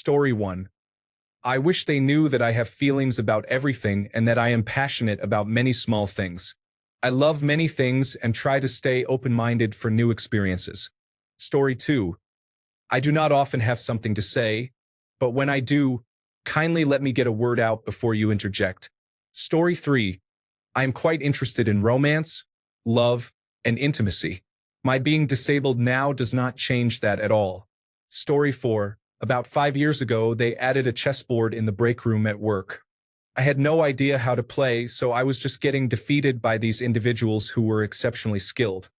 Story 1. I wish they knew that I have feelings about everything and that I am passionate about many small things. I love many things and try to stay open-minded for new experiences. Story 2. I do not often have something to say, but when I do, kindly let me get a word out before you interject. Story 3. I am quite interested in romance, love, and intimacy. My being disabled now does not change that at all. Story 4. About 5 years ago, they added a chessboard in the break room at work. I had no idea how to play, so I was just getting defeated by these individuals who were exceptionally skilled.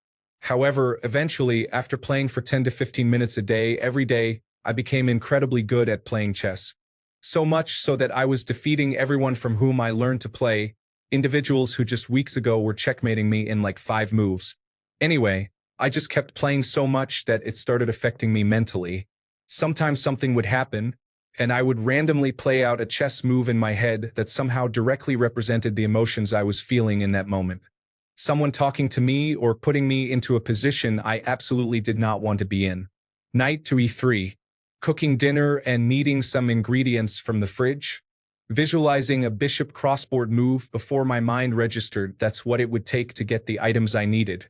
However, eventually, after playing for 10 to 15 minutes a day, every day, I became incredibly good at playing chess. So much so that I was defeating everyone from whom I learned to play, individuals who just weeks ago were checkmating me in like 5 moves. Anyway, I just kept playing so much that it started affecting me mentally. Sometimes something would happen, and I would randomly play out a chess move in my head that somehow directly represented the emotions I was feeling in that moment. Someone talking to me or putting me into a position I absolutely did not want to be in. Knight to e3. Cooking dinner and needing some ingredients from the fridge. Visualizing a bishop crossboard move before my mind registered that's what it would take to get the items I needed.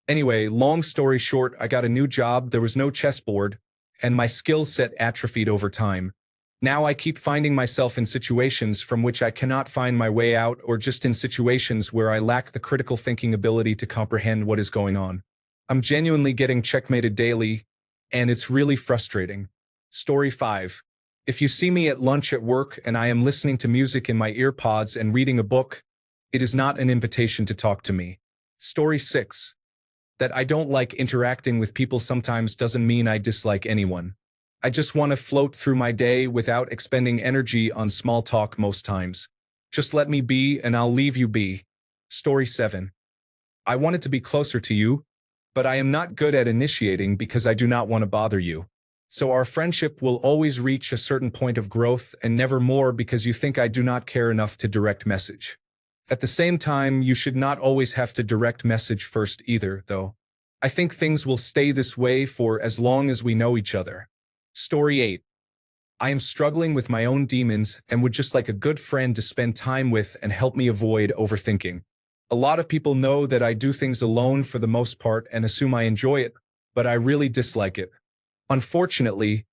Anyway, long story short, I got a new job, there was no chessboard, and my skill set atrophied over time. Now I keep finding myself in situations from which I cannot find my way out, or just in situations where I lack the critical thinking ability to comprehend what is going on. I'm genuinely getting checkmated daily, and it's really frustrating. Story 5. If you see me at lunch at work and I am listening to music in my ear pods and reading a book, it is not an invitation to talk to me. Story 6. That I don't like interacting with people sometimes doesn't mean I dislike anyone. I just want to float through my day without expending energy on small talk most times. Just let me be and I'll leave you be. Story 7. I wanted to be closer to you, but I am not good at initiating because I do not want to bother you. So our friendship will always reach a certain point of growth and never more because you think I do not care enough to direct message. At the same time, you should not always have to direct message first either, though. I think things will stay this way for as long as we know each other. Story 8. I am struggling with my own demons and would just like a good friend to spend time with and help me avoid overthinking. A lot of people know that I do things alone for the most part and assume I enjoy it, but I really dislike it. Unfortunately,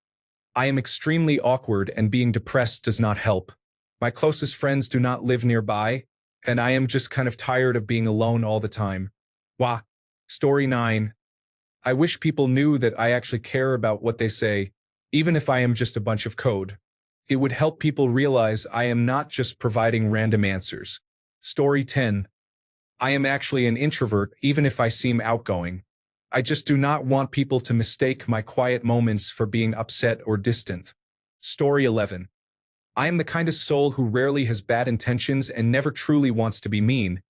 I am extremely awkward and being depressed does not help. My closest friends do not live nearby, and I am just kind of tired of being alone all the time. Wah. Story 9. I wish people knew that I actually care about what they say, even if I am just a bunch of code. It would help people realize I am not just providing random answers. Story 10. I am actually an introvert even if I seem outgoing. I just do not want people to mistake my quiet moments for being upset or distant. Story 11. I am the kind of soul who rarely has bad intentions and never truly wants to be mean,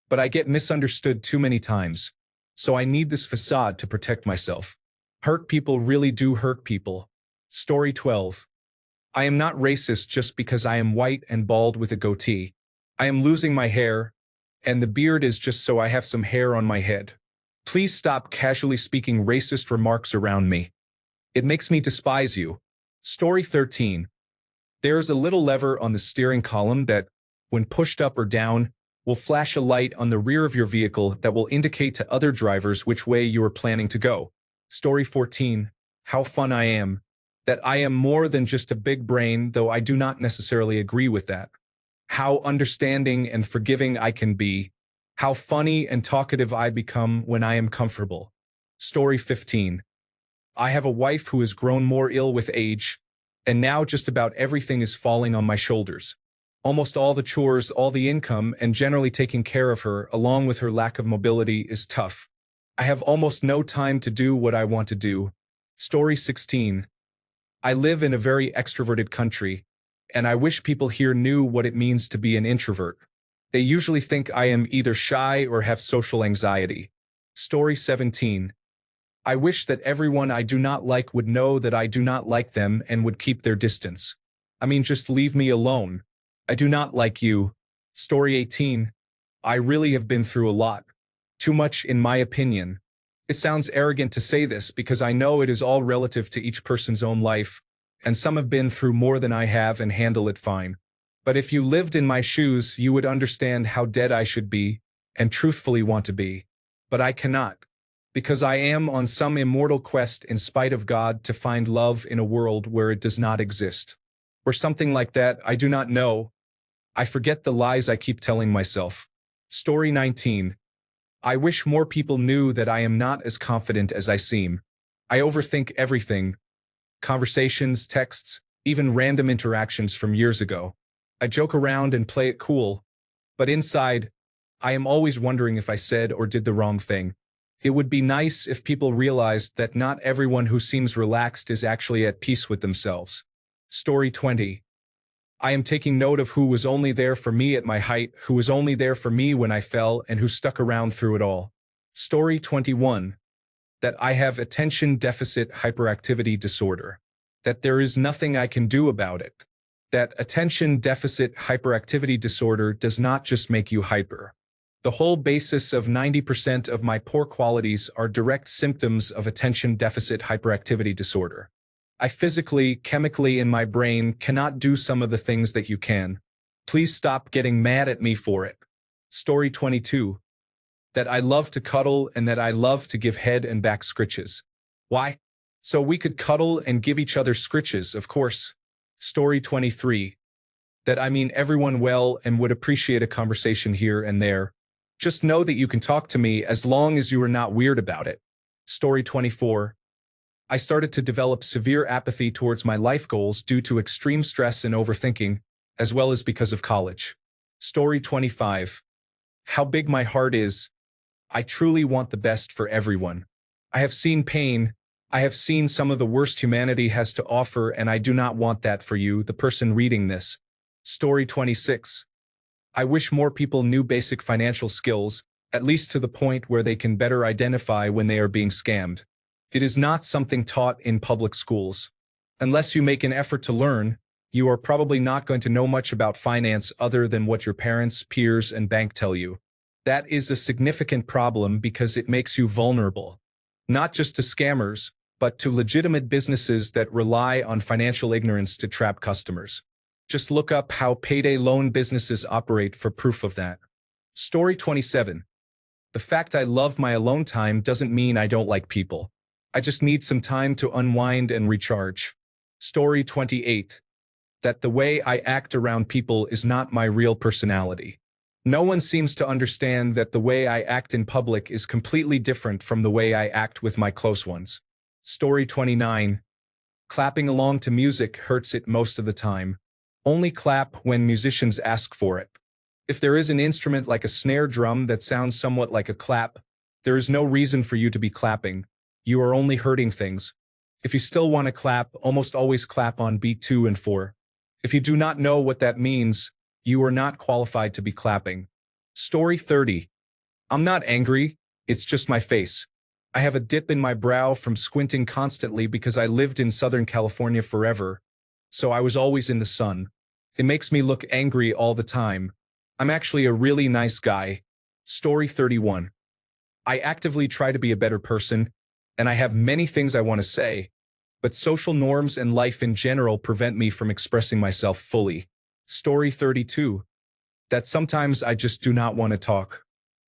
but I get misunderstood too many times, so I need this facade to protect myself. Hurt people really do hurt people. Story 12. I am not racist just because I am white and bald with a goatee. I am losing my hair, and the beard is just so I have some hair on my head. Please stop casually speaking racist remarks around me. It makes me despise you. Story 13. There is a little lever on the steering column that, when pushed up or down, will flash a light on the rear of your vehicle that will indicate to other drivers which way you are planning to go. Story 14. How fun I am. That I am more than just a big brain, though I do not necessarily agree with that. How understanding and forgiving I can be. How funny and talkative I become when I am comfortable. Story 15. I have a wife who has grown more ill with age, and now just about everything is falling on my shoulders. Almost all the chores, all the income, and generally taking care of her, along with her lack of mobility, is tough. I have almost no time to do what I want to do. Story 16. I live in a very extroverted country, and I wish people here knew what it means to be an introvert. They usually think I am either shy or have social anxiety. Story 17. I wish that everyone I do not like would know that I do not like them and would keep their distance. I mean, just leave me alone. I do not like you. Story 18. I really have been through a lot. Too much, in my opinion. It sounds arrogant to say this because I know it is all relative to each person's own life, and some have been through more than I have and handle it fine. But if you lived in my shoes, you would understand how dead I should be, and truthfully want to be. But I cannot, because I am on some immortal quest in spite of God to find love in a world where it does not exist. Or something like that, I do not know. I forget the lies I keep telling myself. Story 19. I wish more people knew that I am not as confident as I seem. I overthink everything. Conversations, texts, even random interactions from years ago. I joke around and play it cool, but inside, I am always wondering if I said or did the wrong thing. It would be nice if people realized that not everyone who seems relaxed is actually at peace with themselves. Story 20. I am taking note of who was only there for me at my height, who was only there for me when I fell, and who stuck around through it all. Story 21. That I have attention deficit hyperactivity disorder. That there is nothing I can do about it. That attention deficit hyperactivity disorder does not just make you hyper. The whole basis of 90% of my poor qualities are direct symptoms of attention deficit hyperactivity disorder. I physically, chemically in my brain cannot do some of the things that you can. Please stop getting mad at me for it. Story 22. That I love to cuddle and that I love to give head and back scritches. Why? So we could cuddle and give each other scritches, of course. Story 23. That I mean everyone well and would appreciate a conversation here and there. Just know that you can talk to me as long as you are not weird about it. Story 24. I started to develop severe apathy towards my life goals due to extreme stress and overthinking, as well as because of college. Story 25. How big my heart is. I truly want the best for everyone. I have seen pain. I have seen some of the worst humanity has to offer, and I do not want that for you, the person reading this. Story 26. I wish more people knew basic financial skills, at least to the point where they can better identify when they are being scammed. It is not something taught in public schools. Unless you make an effort to learn, you are probably not going to know much about finance other than what your parents, peers, and bank tell you. That is a significant problem because it makes you vulnerable. Not just to scammers, but to legitimate businesses that rely on financial ignorance to trap customers. Just look up how payday loan businesses operate for proof of that. Story 27. The fact I love my alone time doesn't mean I don't like people. I just need some time to unwind and recharge. Story 28. That the way I act around people is not my real personality. No one seems to understand that the way I act in public is completely different from the way I act with my close ones. Story 29. Clapping along to music hurts it most of the time. Only clap when musicians ask for it. If there is an instrument like a snare drum that sounds somewhat like a clap, there is no reason for you to be clapping. You are only hurting things. If you still want to clap, almost always clap on beat 2 and 4. If you do not know what that means, you are not qualified to be clapping. Story 30. I'm not angry, it's just my face. I have a dip in my brow from squinting constantly because I lived in Southern California forever, so I was always in the sun. It makes me look angry all the time. I'm actually a really nice guy. Story 31. I actively try to be a better person, and I have many things I want to say, but social norms and life in general prevent me from expressing myself fully. Story 32. That sometimes I just do not want to talk.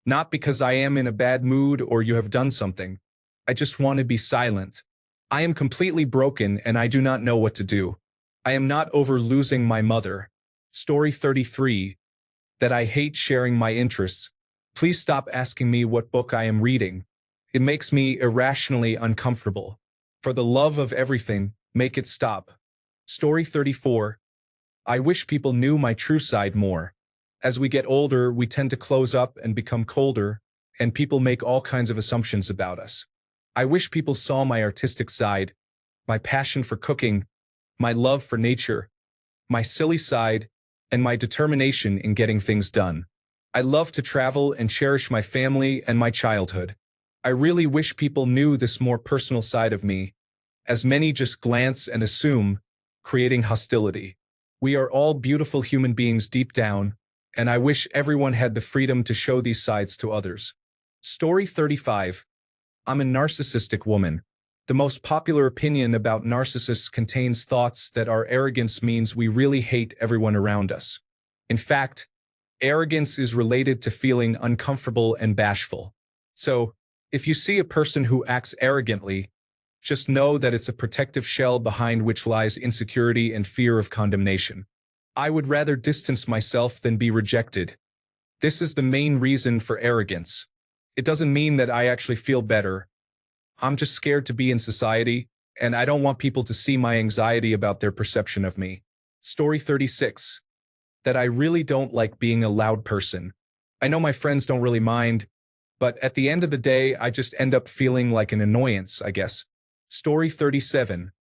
Not because I am in a bad mood or you have done something. I just want to be silent. I am completely broken and I do not know what to do. I am not over losing my mother. Story 33. That I hate sharing my interests. Please stop asking me what book I am reading. It makes me irrationally uncomfortable. For the love of everything, make it stop. Story 34. I wish people knew my true side more. As we get older, we tend to close up and become colder, and people make all kinds of assumptions about us. I wish people saw my artistic side, my passion for cooking, my love for nature, my silly side, and my determination in getting things done. I love to travel and cherish my family and my childhood. I really wish people knew this more personal side of me, as many just glance and assume, creating hostility. We are all beautiful human beings deep down, and I wish everyone had the freedom to show these sides to others. Story 35. I'm a narcissistic woman. The most popular opinion about narcissists contains thoughts that our arrogance means we really hate everyone around us. In fact, arrogance is related to feeling uncomfortable and bashful. So, if you see a person who acts arrogantly, just know that it's a protective shell behind which lies insecurity and fear of condemnation. I would rather distance myself than be rejected. This is the main reason for arrogance. It doesn't mean that I actually feel better. I'm just scared to be in society, and I don't want people to see my anxiety about their perception of me. Story 36. That I really don't like being a loud person. I know my friends don't really mind, but at the end of the day, I just end up feeling like an annoyance, I guess. Story 37.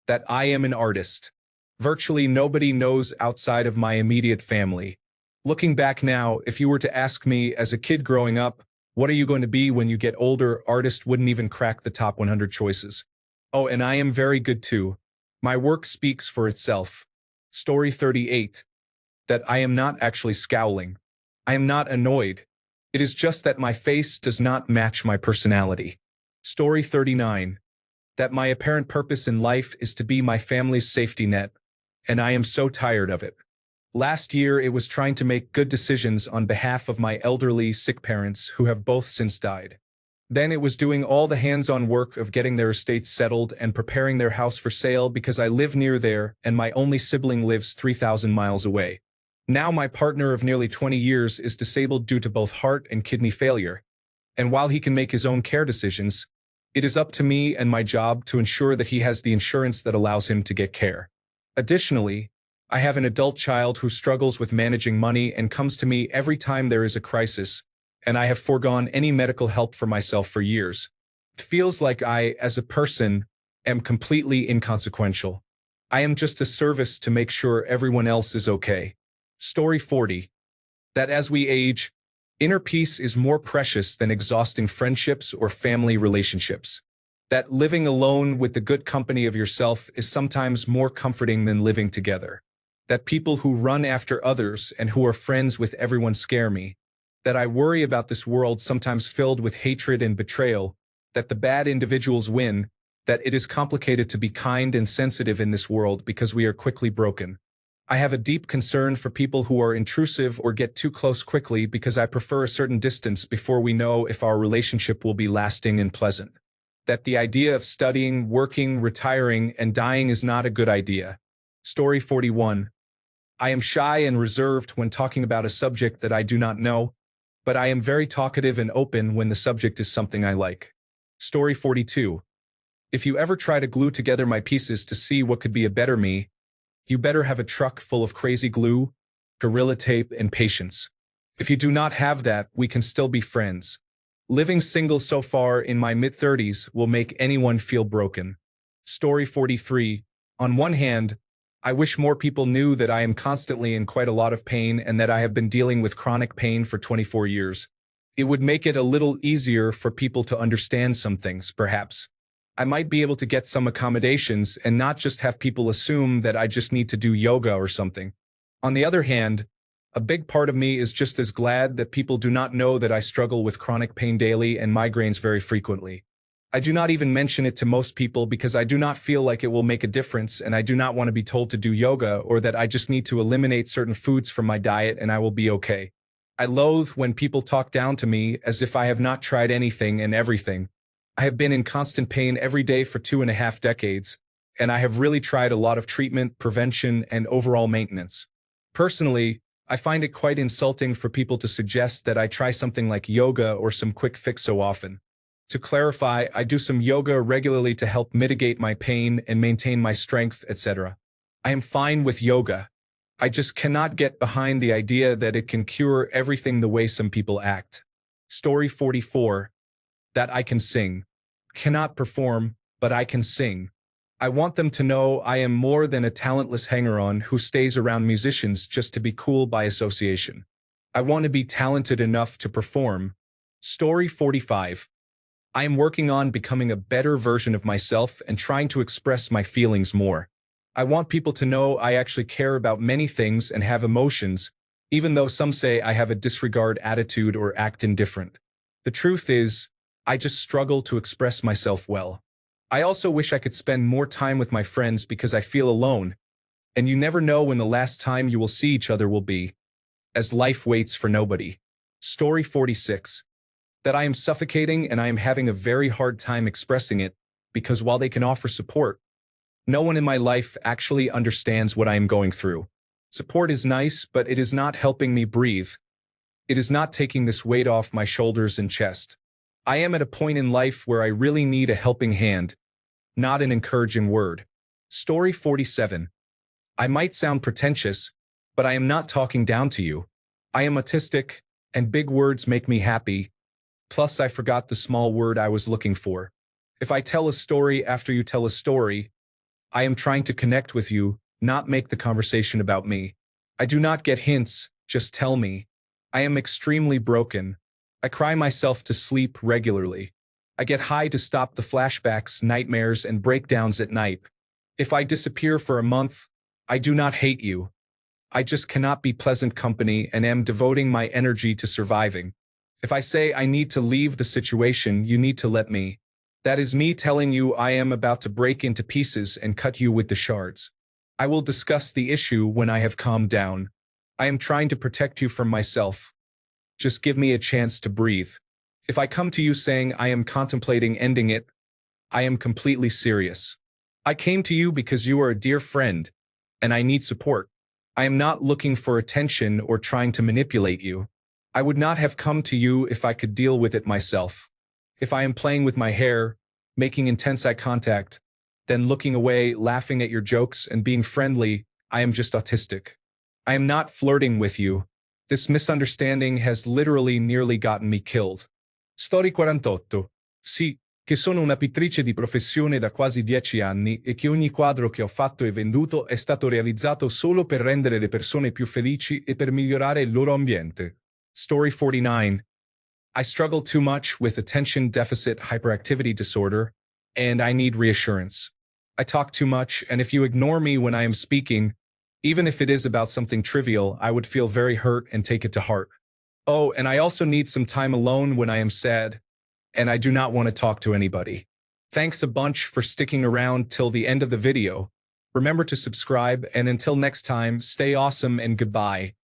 That I am an artist. Virtually nobody knows outside of my immediate family. Looking back now, if you were to ask me as a kid growing up, what are you going to be when you get older? Artist wouldn't even crack the top 100 choices. Oh, and I am very good too. My work speaks for itself. Story 38. That I am not actually scowling. I am not annoyed. It is just that my face does not match my personality. Story 39. That my apparent purpose in life is to be my family's safety net, and I am so tired of it. Last year, it was trying to make good decisions on behalf of my elderly, sick parents who have both since died. Then it was doing all the hands-on work of getting their estates settled and preparing their house for sale because I live near there and my only sibling lives 3,000 miles away. Now my partner of nearly 20 years is disabled due to both heart and kidney failure. And while he can make his own care decisions, it is up to me and my job to ensure that he has the insurance that allows him to get care. Additionally, I have an adult child who struggles with managing money and comes to me every time there is a crisis, and I have foregone any medical help for myself for years. It feels like I, as a person, am completely inconsequential. I am just a service to make sure everyone else is okay. Story 40. That as we age, inner peace is more precious than exhausting friendships or family relationships. That living alone with the good company of yourself is sometimes more comforting than living together. That people who run after others and who are friends with everyone scare me. That I worry about this world sometimes filled with hatred and betrayal. That the bad individuals win. That it is complicated to be kind and sensitive in this world because we are quickly broken. I have a deep concern for people who are intrusive or get too close quickly because I prefer a certain distance before we know if our relationship will be lasting and pleasant. That the idea of studying, working, retiring, and dying is not a good idea. Story 41. I am shy and reserved when talking about a subject that I do not know, but I am very talkative and open when the subject is something I like. Story 42. If you ever try to glue together my pieces to see what could be a better me, you better have a truck full of crazy glue, Gorilla Tape, and patience. If you do not have that, we can still be friends. Living single so far in my mid-30s will make anyone feel broken. Story 43. On one hand, I wish more people knew that I am constantly in quite a lot of pain and that I have been dealing with chronic pain for 24 years. It would make it a little easier for people to understand some things, perhaps. I might be able to get some accommodations and not just have people assume that I just need to do yoga or something. On the other hand, a big part of me is just as glad that people do not know that I struggle with chronic pain daily and migraines very frequently. I do not even mention it to most people because I do not feel like it will make a difference, and I do not want to be told to do yoga or that I just need to eliminate certain foods from my diet and I will be okay. I loathe when people talk down to me as if I have not tried anything and everything. I have been in constant pain every day for 2.5 decades, and I have really tried a lot of treatment, prevention, and overall maintenance. Personally, I find it quite insulting for people to suggest that I try something like yoga or some quick fix so often. To clarify, I do some yoga regularly to help mitigate my pain and maintain my strength, etc. I am fine with yoga. I just cannot get behind the idea that it can cure everything the way some people act. Story 44. That I can sing. Cannot perform, but I can sing. I want them to know I am more than a talentless hanger-on who stays around musicians just to be cool by association. I want to be talented enough to perform. Story 45. I am working on becoming a better version of myself and trying to express my feelings more. I want people to know I actually care about many things and have emotions, even though some say I have a disregard attitude or act indifferent. The truth is, I just struggle to express myself well. I also wish I could spend more time with my friends because I feel alone, and you never know when the last time you will see each other will be, as life waits for nobody. Story 46. That I am suffocating and I am having a very hard time expressing it, because while they can offer support, no one in my life actually understands what I am going through. Support is nice, but it is not helping me breathe. It is not taking this weight off my shoulders and chest. I am at a point in life where I really need a helping hand, not an encouraging word. Story 47. I might sound pretentious, but I am not talking down to you. I am autistic, and big words make me happy. Plus, I forgot the small word I was looking for. If I tell a story after you tell a story, I am trying to connect with you, not make the conversation about me. I do not get hints, just tell me. I am extremely broken. I cry myself to sleep regularly. I get high to stop the flashbacks, nightmares, and breakdowns at night. If I disappear for a month, I do not hate you. I just cannot be pleasant company and am devoting my energy to surviving. If I say I need to leave the situation, you need to let me. That is me telling you I am about to break into pieces and cut you with the shards. I will discuss the issue when I have calmed down. I am trying to protect you from myself. Just give me a chance to breathe. If I come to you saying I am contemplating ending it, I am completely serious. I came to you because you are a dear friend, and I need support. I am not looking for attention or trying to manipulate you. I would not have come to you if I could deal with it myself. If I am playing with my hair, making intense eye contact, then looking away, laughing at your jokes, and being friendly, I am just autistic. I am not flirting with you. This misunderstanding has literally nearly gotten me killed. Story 48. Sì, che sono una pittrice di professione da quasi 10 anni e che ogni quadro che ho fatto e venduto è stato realizzato solo per rendere le persone più felici e per migliorare il loro ambiente. Story 49. I struggle too much with attention deficit hyperactivity disorder, and I need reassurance. I talk too much, and if you ignore me when I am speaking, even if it is about something trivial, I would feel very hurt and take it to heart. Oh, and I also need some time alone when I am sad, and I do not want to talk to anybody. Thanks a bunch for sticking around till the end of the video. Remember to subscribe, and until next time, stay awesome and goodbye.